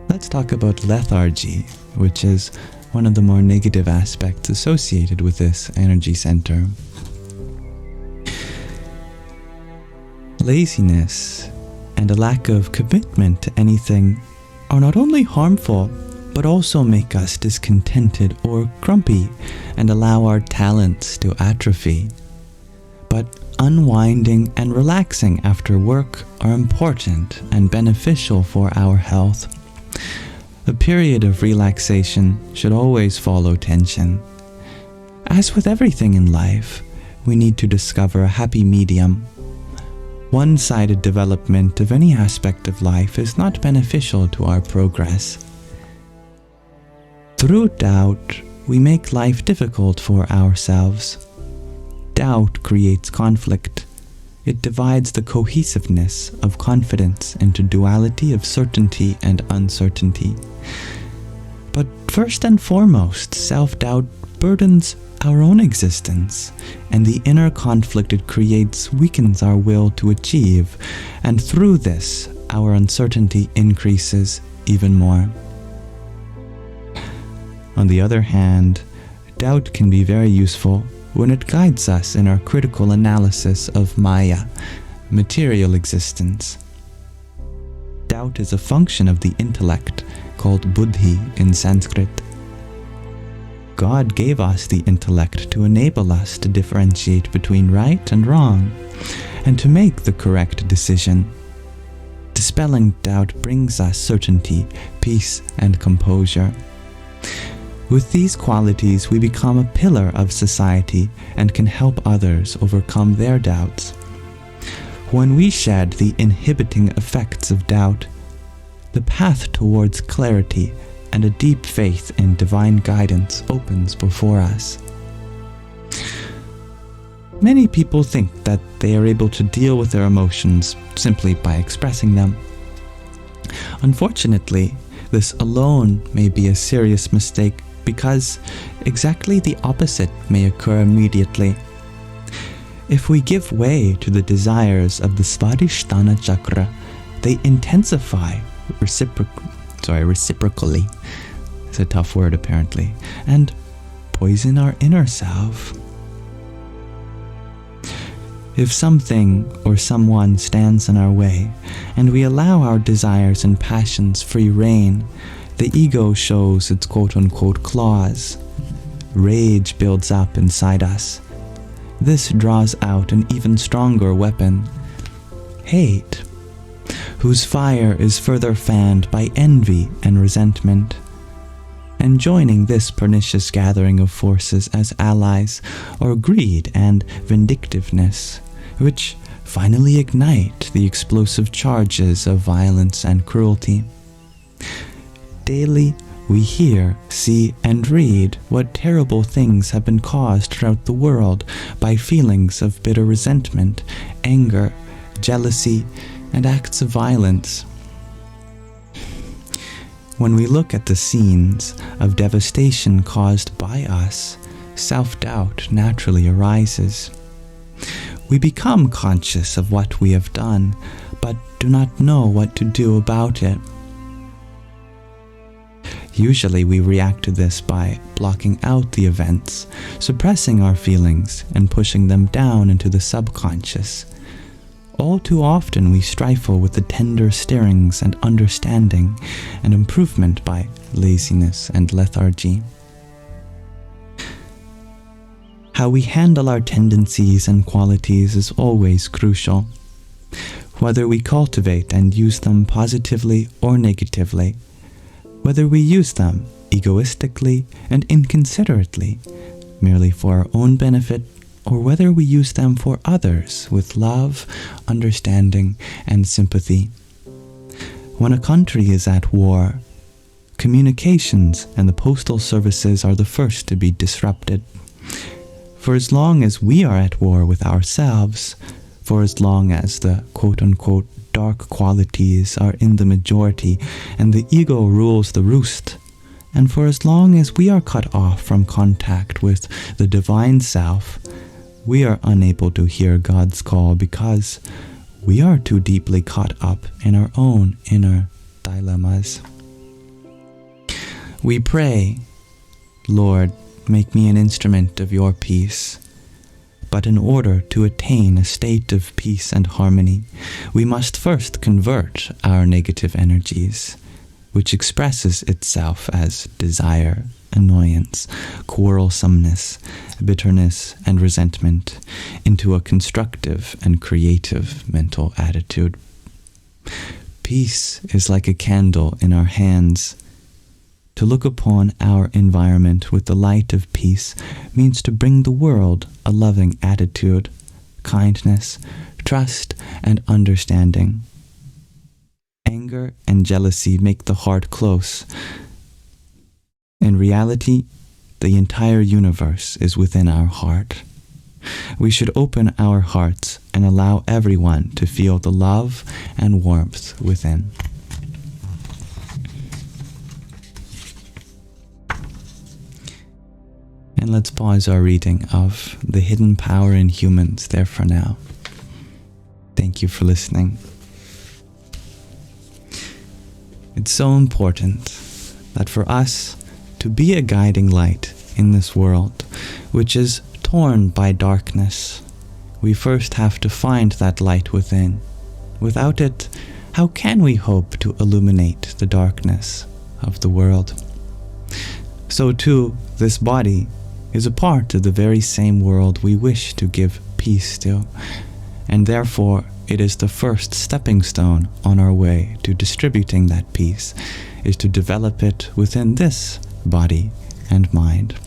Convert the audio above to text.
Let's talk about lethargy, which is one of the more negative aspects associated with this energy center. Laziness and a lack of commitment to anything are not only harmful, but also make us discontented or grumpy and allow our talents to atrophy. But unwinding and relaxing after work are important and beneficial for our health. A period of relaxation should always follow tension. As with everything in life, we need to discover a happy medium. One-sided development of any aspect of life is not beneficial to our progress. Through doubt, we make life difficult for ourselves. Doubt creates conflict. It divides the cohesiveness of confidence into duality of certainty and uncertainty. But first and foremost, self-doubt burdens our own existence, and the inner conflict it creates weakens our will to achieve, and through this, our uncertainty increases even more. On the other hand, doubt can be very useful when it guides us in our critical analysis of Maya, material existence. Doubt is a function of the intellect, called buddhi in Sanskrit. God gave us the intellect to enable us to differentiate between right and wrong, and to make the correct decision. Dispelling doubt brings us certainty, peace, and composure. With these qualities, we become a pillar of society and can help others overcome their doubts. When we shed the inhibiting effects of doubt, the path towards clarity and a deep faith in divine guidance opens before us. Many people think that they are able to deal with their emotions simply by expressing them. Unfortunately, this alone may be a serious mistake, because exactly the opposite may occur immediately. If we give way to the desires of the Svadhisthana chakra, they intensify reciprocally. It's a tough word apparently, and poison our inner self. If something or someone stands in our way, and we allow our desires and passions free rein, the ego shows its quote-unquote claws. Rage builds up inside us. This draws out an even stronger weapon, hate, whose fire is further fanned by envy and resentment. And joining this pernicious gathering of forces as allies are greed and vindictiveness, which finally ignite the explosive charges of violence and cruelty. Daily, we hear, see, and read what terrible things have been caused throughout the world by feelings of bitter resentment, anger, jealousy, and acts of violence. When we look at the scenes of devastation caused by us, self-doubt naturally arises. We become conscious of what we have done, but do not know what to do about it. Usually we react to this by blocking out the events, suppressing our feelings, and pushing them down into the subconscious. All too often we stifle with the tender stirrings and understanding and improvement by laziness and lethargy. How we handle our tendencies and qualities is always crucial. Whether we cultivate and use them positively or negatively, whether we use them egoistically and inconsiderately, merely for our own benefit, or whether we use them for others with love, understanding, and sympathy. When a country is at war, communications and the postal services are the first to be disrupted. For as long as we are at war with ourselves, for as long as the quote-unquote dark qualities are in the majority and the ego rules the roost, and for as long as we are cut off from contact with the divine self, we are unable to hear God's call because we are too deeply caught up in our own inner dilemmas. We pray, Lord, make me an instrument of your peace. But in order to attain a state of peace and harmony, we must first convert our negative energies, which expresses itself as desire, annoyance, quarrelsomeness, bitterness, and resentment, into a constructive and creative mental attitude. Peace is like a candle in our hands. To look upon our environment with the light of peace means to bring the world a loving attitude, kindness, trust, and understanding. Anger and jealousy make the heart close. In reality, the entire universe is within our heart. We should open our hearts and allow everyone to feel the love and warmth within. And let's pause our reading of The Hidden Power in Humans there for now. Thank you for listening. It's so important that for us to be a guiding light in this world, which is torn by darkness, we first have to find that light within. Without it, how can we hope to illuminate the darkness of the world? So too, this body is a part of the very same world we wish to give peace to, and therefore it is the first stepping stone on our way to distributing that peace, is to develop it within this body and mind.